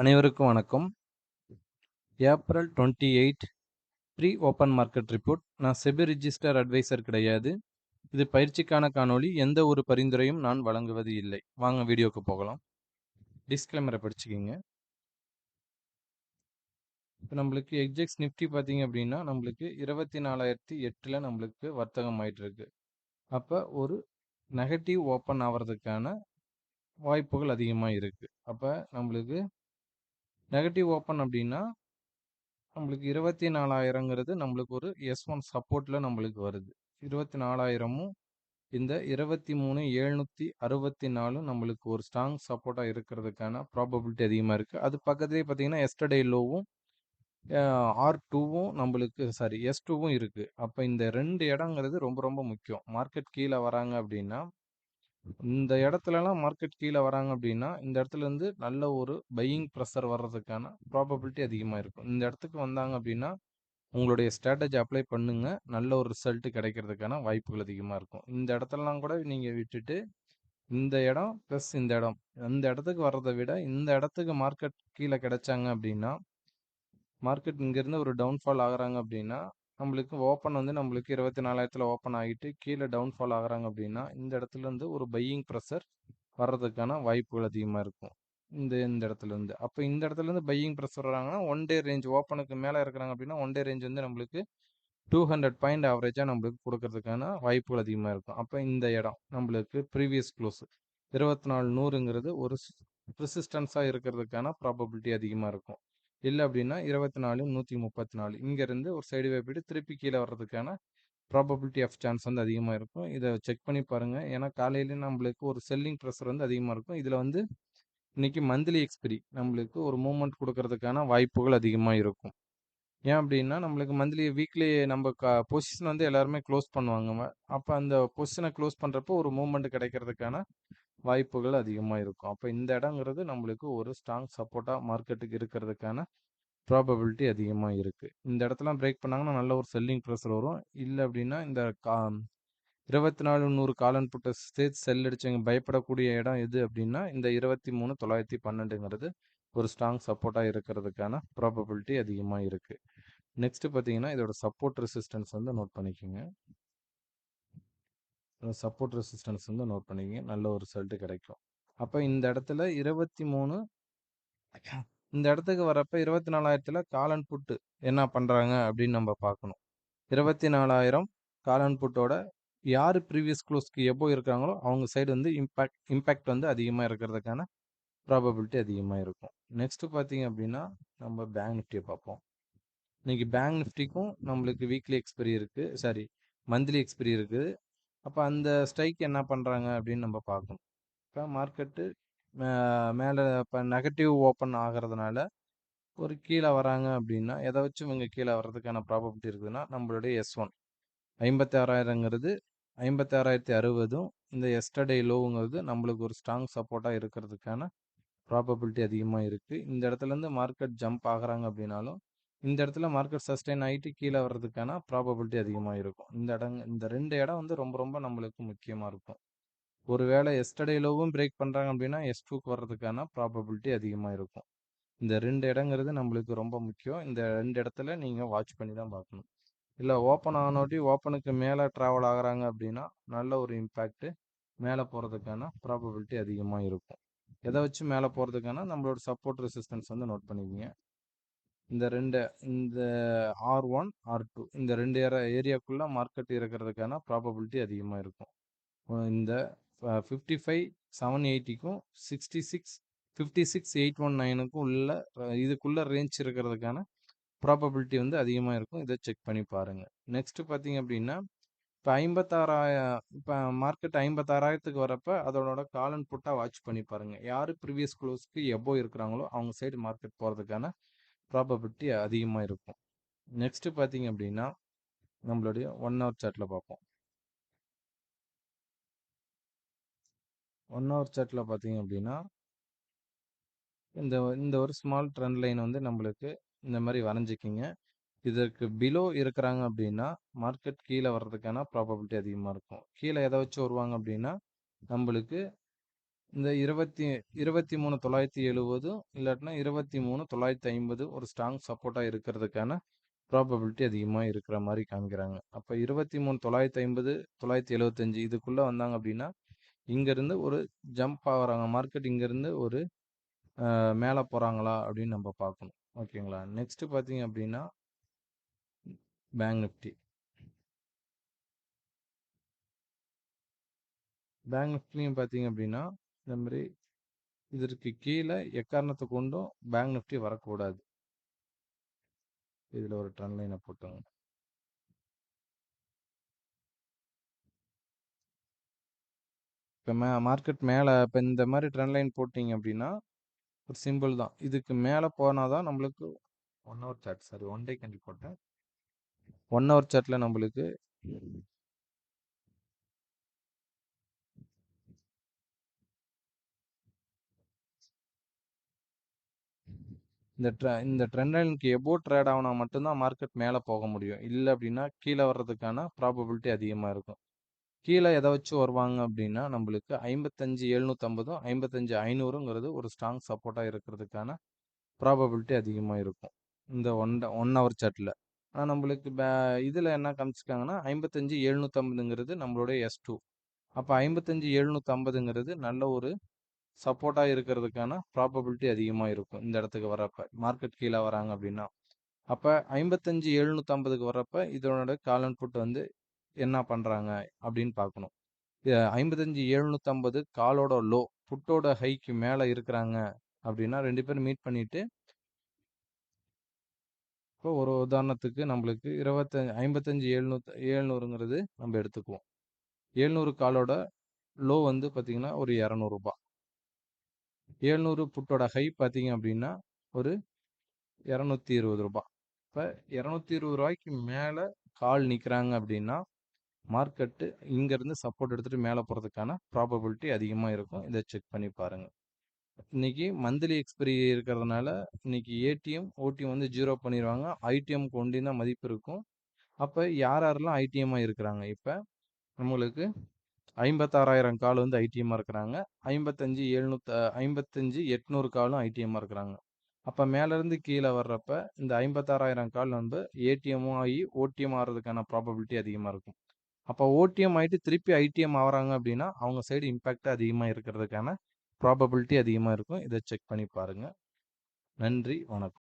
அனைவருக்கும் வணக்கம். April 28 pre open market report. நான் செபி ரிஜிஸ்டர் அட்வைசர் கிடையாது. இது பயிற்சிக்கான காணொளி. எந்த ஒரு பரிந்துரையும் நான் வழங்குவது இல்லை. வாங்க வீடியோக்கு போகலாம். டிஸ்க்ளைமரை படிச்சுக்கிங்க. இப்போ நம்மளுக்கு எக்ஜெக்ஸ் நிஃப்டி பார்த்தீங்க அப்படின்னா நம்மளுக்கு 24,008 நம்மளுக்கு வர்த்தகம் ஆயிட்டு இருக்கு. அப்போ ஒரு நெகட்டிவ் ஓப்பன் ஆகிறதுக்கான வாய்ப்புகள் அதிகமாக இருக்கு. அப்போ நம்மளுக்கு நெகட்டிவ் ஓப்பன் அப்படின்னா நம்மளுக்கு 24,000ங்கிறது நம்மளுக்கு ஒரு S1 சப்போர்ட்டில் நம்மளுக்கு வருது. 24,000மும் இந்த 23,764 நம்மளுக்கு ஒரு ஸ்ட்ராங் சப்போர்ட்டாக இருக்கிறதுக்கான ப்ராபபிலிட்டி அதிகமாக இருக்குது. அது பக்கத்துலேயே பார்த்தீங்கன்னா எஸ்டர்டே லோவும் R2வும் நம்மளுக்கு S2வும் இருக்குது. அப்போ இந்த 2 இடங்கிறது ரொம்ப ரொம்ப முக்கியம். மார்க்கெட் கீழே வராங்க அப்படின்னா இந்த இடத்துலலாம் மார்க்கெட் கீழே வராங்க அப்படின்னா இந்த இடத்துல இருந்து நல்ல ஒரு பையிங் ப்ரெஷர் வர்றதுக்கான ப்ராபபிலிட்டி அதிகமாக இருக்கும். இந்த இடத்துக்கு வந்தாங்க அப்படின்னா உங்களுடைய ஸ்ட்ராட்டஜி அப்ளை பண்ணுங்க. நல்ல ஒரு ரிசல்ட் கிடைக்கிறதுக்கான வாய்ப்புகள் அதிகமாக இருக்கும். இந்த இடத்துலலாம் கூட நீங்கள் விட்டுட்டு இந்த இடம் ப்ளஸ் இந்த இடம் அந்த இடத்துக்கு வர்றதை விட இந்த இடத்துக்கு மார்க்கெட் கீழே கிடைச்சாங்க அப்படின்னா மார்க்கெட் இங்கேருந்து ஒரு டவுன்ஃபால் ஆகுறாங்க அப்படின்னா நம்மளுக்கு ஓப்பன் வந்து நம்மளுக்கு 24,000 ஓப்பன் ஆகிட்டு கீழே டவுன்ஃபால் ஆகுறாங்க அப்படின்னா இந்த இடத்துல இருந்து ஒரு பையிங் ப்ரெஷர் வர்றதுக்கான வாய்ப்புகள் அதிகமாக இருக்கும். இந்த இடத்துல இருந்து அப்போ இந்த இடத்துல இருந்து பையிங் ப்ரெஷர் வராங்கன்னா ஒன் டே ரேஞ்ச் ஓப்பனுக்கு மேலே இருக்கிறாங்க அப்படின்னா ஒன் டே ரேஞ்ச் வந்து நம்மளுக்கு 200 பாயிண்ட் ஆவரேஜாக நம்மளுக்கு கொடுக்கறதுக்கான வாய்ப்புகள் அதிகமாக இருக்கும். அப்போ இந்த இடம் நம்மளுக்கு ப்ரீவியஸ் க்ளோஸ் 24,100ங்கிறது ஒரு ரெசிஸ்டன்ஸாக இருக்கிறதுக்கான ப்ராபபிலிட்டி அதிகமாக இருக்கும். இல்லை அப்படின்னா 24,134 இங்கேருந்து ஒரு சைடு வே போயிட்டு திருப்பி கீழே வர்றதுக்கான ப்ராபபிலிட்டி ஆஃப் சான்ஸ் வந்து அதிகமாக இருக்கும். இதை செக் பண்ணி பாருங்கள். ஏன்னா காலையிலேயே நம்மளுக்கு ஒரு செல்லிங் ப்ரெஷர் வந்து அதிகமாக இருக்கும். இதில் வந்து இன்னைக்கு மந்த்லி எக்ஸ்பிரி நம்மளுக்கு ஒரு மூவ்மெண்ட் கொடுக்கறதுக்கான வாய்ப்புகள் அதிகமாக இருக்கும். ஏன் அப்படின்னா நம்மளுக்கு மந்த்லி வீக்லி நம்ம பொசிஷன் வந்து எல்லாருமே க்ளோஸ் பண்ணுவாங்க. அப்போ அந்த பொசிஷனை க்ளோஸ் பண்ணுறப்போ ஒரு மூவ்மெண்ட் கிடைக்கிறதுக்கான வாய்ப்புகள் அதிகமாக இருக்கும். அப்போ இந்த இடங்கிறது நம்மளுக்கு ஒரு ஸ்ட்ராங் சப்போர்ட்டாக மார்க்கெட்டுக்கு இருக்கிறதுக்கான ப்ராபபிலிட்டி அதிகமாக இருக்குது. இந்த இடத்துல பிரேக் பண்ணாங்கன்னா நல்ல ஒரு செல்லிங் ப்ரெஷர் வரும். இல்லை அப்படின்னா இந்த 24,100 காலன் புட்டை சேர்த்து செல் அடிச்சவங்க பயப்படக்கூடிய இடம் எது அப்படின்னா இந்த 23,912ங்கிறது ஒரு ஸ்ட்ராங் சப்போர்ட்டாக இருக்கிறதுக்கான ப்ராபபிலிட்டி அதிகமாக இருக்குது. நெக்ஸ்ட் பார்த்தீங்கன்னா இதோட சப்போர்ட் ரெசிஸ்டன்ஸ் வந்து நோட் பண்ணிக்கோங்க. சப்போர்ட் ரெசிஸ்டன்ஸ் வந்து நோட் பண்ணிக்கோங்க. நல்ல ஒரு ரிசல்ட் கிடைக்கும். அப்போ இந்த இடத்துல 23 இந்த இடத்துக்கு வரப்போ 24,000 காலன் புட்டு என்ன பண்ணுறாங்க அப்படின்னு நம்ம பார்க்கணும். 24,000 காலன் புட்டோட யார் ப்ரீவியஸ் க்ளோஸ்க்கு எபோ இருக்காங்களோ அவங்க சைடு வந்து இம்பேக்ட் வந்து அதிகமாக இருக்கிறதுக்கான ப்ராபபிலிட்டி அதிகமாக இருக்கும். நெக்ஸ்ட் பார்த்தீங்க அப்படின்னா நம்ம பேங்க் நிஃப்டியை பார்ப்போம். இன்னைக்கு பேங்க் நிஃப்டிக்கும் நம்மளுக்கு வீக்லி எக்ஸ்பைரி இருக்குது, மந்த்லி எக்ஸ்பைரி இருக்குது. அப்போ அந்த ஸ்ட்ரைக் என்ன பண்ணுறாங்க அப்படின்னு நம்ம பார்க்கணும். இப்போ மார்க்கெட்டு மேலே இப்போ நெகட்டிவ் ஓப்பன் ஆகிறதுனால ஒரு கீழே வராங்க அப்படின்னா எதை வச்சு இவங்க கீழே வர்றதுக்கான ப்ராபபிலிட்டி இருக்குதுன்னா நம்மளுடைய S1 56,000ங்கிறது 56,060 இந்த எஸ்டர்டே லோவுங்கிறது நம்மளுக்கு ஒரு ஸ்ட்ராங் சப்போர்ட்டாக இருக்கிறதுக்கான ப்ராபபிலிட்டி அதிகமாக இருக்குது. இந்த இடத்துலேருந்து மார்க்கெட் ஜம்ப் ஆகுறாங்க அப்படின்னாலும் இந்த இடத்துல மார்க்கெட் சஸ்டெயின் ஆகிட்டு கீழே வர்றதுக்கான ப்ராபபிலிட்டி அதிகமாக இருக்கும். இந்த 2 இடம் வந்து ரொம்ப ரொம்ப நம்மளுக்கு முக்கியமாக இருக்கும். ஒருவேளை எஸ்டர்டே லோவும் பிரேக் பண்ணுறாங்க அப்படின்னா S2க்கு வர்றதுக்கான ப்ராபபிலிட்டி அதிகமாக இருக்கும். இந்த 2 இடங்கிறது நம்மளுக்கு ரொம்ப முக்கியம். இந்த 2 இடத்துல நீங்கள் வாட்ச் பண்ணி தான் பார்க்கணும். இல்லை ஓப்பன் ஆனோட்டி ஓப்பனுக்கு மேலே ட்ராவல் ஆகுறாங்க அப்படின்னா நல்ல ஒரு இம்பேக்ட்டு மேலே போகிறதுக்கான ப்ராபபிலிட்டி அதிகமாக இருக்கும். எதை வச்சு மேலே போகிறதுக்கான நம்மளோட சப்போர்ட் ரெசிஸ்டன்ஸ் வந்து நோட் பண்ணிக்கோங்க. இந்த R1 R2 இந்த 2 ஏரியாக்குள்ளே மார்க்கெட் இருக்கிறதுக்கான ப்ராபபிலிட்டி அதிகமாக இருக்கும். இந்த 55,780க்கும் 56,819க்கும் உள்ள இதுக்குள்ள ரேஞ்ச் இருக்கிறதுக்கான ப்ராபபிலிட்டி வந்து அதிகமாக இருக்கும். இதை செக் பண்ணி பாருங்கள். நெக்ஸ்ட் பார்த்தீங்க அப்படின்னா இப்போ 56,000 இப்போ மார்க்கெட் 56,000க்கு வரப்போ அதோட காலன் புட்டாக வாட்ச் பண்ணி பாருங்கள். யார் ப்ரீவியஸ் க்ளோஸ்க்கு எபோ இருக்கிறாங்களோ அவங்க சைடு மார்க்கெட் போகிறதுக்கான ப்ராபபிலிட்டி அதிகமாக இருக்கும். நெக்ஸ்ட்டு பார்த்தீங்க அப்படின்னா நம்மளுடைய 1 ஹவர் சார்ட்டில் பார்ப்போம். 1 ஹவர் சார்ட்டில் பார்த்தீங்க அப்படின்னா இந்த இந்த ஒரு ஸ்மால் ட்ரெண்ட் லைன் வந்து நம்மளுக்கு இந்த மாதிரி வரைஞ்சிக்கிங்க. இதற்கு பிலோ இருக்கிறாங்க அப்படின்னா மார்க்கெட் கீழே வர்றதுக்கான ப்ராபபிலிட்டி அதிகமாக இருக்கும். கீழே எதை வச்சு வருவாங்க அப்படின்னா நம்மளுக்கு இந்த 23,970 இல்லாட்டினா 23,950 ஒரு ஸ்ட்ராங் சப்போர்ட்டா இருக்கிறதுக்கான ப்ராபபிலிட்டி அதிகமா இருக்கிற மாரி காமிக்கிறாங்க. அப்ப 23,950, 975 இதுக்குள்ள வந்தாங்க அப்படின்னா, இங்கருந்து ஒரு ஜம்ப் ஆகுறாங்க. மார்க்கெட் இங்கருந்து ஒரு மேல போறாங்களா அப்படின்னு நம்ம பார்க்கணும். ஓகேங்களா? நெக்ஸ்ட் பார்த்தீங்க அப்படின்னா, பேங்க் நிஃப்டி. பேங்க் நிஃப்டியும் பார்த்தீங்க அப்படின்னா, இந்த மாரி இதற்கு கீழ எக்காரணத்த கொண்டும் பேங்க் நிஃப்டி வரக்கூடாது. இதுல ஒரு ட்ரெண்ட் லைன போட்டுங்க. இப்ப மார்க்கெட் மேல இப்ப இந்த மாரி ட்ரெண்ட் லைன் போட்டீங்க அப்படின்னா, ஒரு சிம்பிள் தான். இதுக்கு மேல போனா தான் நம்மளுக்கு 1 hour chart sorry 1 day candle போட்டேன். 1 ஹவர் சார்ட்ல நம்மளுக்கு இந்த ட்ரெண்ட் லைனுக்கு எபோவ் ட்ரேட் ஆகுனா மட்டும் தான் மார்க்கெட் மேல போக முடியும். இல்ல அப்படின்னா கீழ வர்றதுக்கான ப்ராபபிலிட்டி அதிகமா இருக்கும். கீழ எத வச்சு வருவாங்க அப்படின்னா, நம்மளுக்கு 55,750ம் 55,500ங்கிறது ஒரு ஸ்ட்ராங் சப்போர்ட்டா இருக்கிறதுக்கான ப்ராபபிலிட்டி அதிகமா இருக்கும். இந்த 1 ஹவர் சார்ட்ல. ஆனா நம்மளுக்கு இதுல என்ன காமிச்சிருக்காங்கன்னா, 55,750ங்கிறது நம்மளுடைய S2. அப்ப 55,750ங்கிறது நல்ல ஒரு சப்போர்ட்டா இருக்கிறதுக்கான ப்ராபபிலிட்டி அதிகமா இருக்கும். இந்த இடத்துக்கு வரப்ப. மார்க்கெட் கீழ வராங்க அப்படின்னா. அப்ப 55,750க்கு வரப்ப இதனோட கால் அண்ட் புட் வந்து என்ன பண்றாங்க அப்படின்னு பார்க்கணும். 55,750 காலோட லோ, புட்டோட ஹைக்கு மேல இருக்கிறாங்க அப்படின்னா 2 பேரும் மீட் பண்ணிட்டு, இப்போ ஒரு உதாரணத்துக்கு நம்மளுக்கு 55,700ங்கிறது நம்ம எடுத்துக்குவோம். 700 காலோட லோ வந்து பார்த்தீங்கன்னா ஒரு ரூ. 200. 700 புட்டோட ஹை பார்த்தீங்க அப்படின்னா ஒரு ரூ. 220. இப்ப ரூ. 220க்கு மேல கால் நிக்கிறாங்க அப்படின்னா, மார்க்கெட்டு இங்கருந்து சப்போர்ட் எடுத்துட்டு மேல போறதுக்கான ப்ராபபிலிட்டி அதிகமா இருக்கும். இத செக் பண்ணி பாருங்க. இன்னைக்கு மந்த்லி எக்ஸ்பைரி இருக்கிறதுனால, இன்னைக்கு ஏடிஎம், ஓடிஎம் வந்து 0 பண்ணிருவாங்க. ஐடிஎம்க்கு ஒண்டி தான் மதிப்பு இருக்கும். அப்ப யார் யாரெல்லாம் ஐடிஎம்மா இருக்கிறாங்க? இப்ப நம்மளுக்கு 56,000 கால் வந்து ஐடிஎம்மா இருக்கிறாங்க. 55,800 காலும் ஐடிஎம்மா இருக்கிறாங்க. அப்ப மேலருந்து கீழ வர்றப்ப, இந்த 56,000 கால் வந்து ஏடிஎம்மும் ஆகி, ஓடிஎம் ஆறதுக்கான ப்ராபபிலிட்டி அதிகமா இருக்கும். அப்ப ஓடிஎம் ஆயிட்டு திருப்பி ஐடிஎம் ஆகுறாங்க அப்படின்னா, அவங்க சைடு இம்பாக்ட் அதிகமா இருக்கிறதுக்கான ப்ராபபிலிட்டி அதிகமா இருக்கும். இத செக் பண்ணி பாருங்க. நன்றி, வணக்கம்.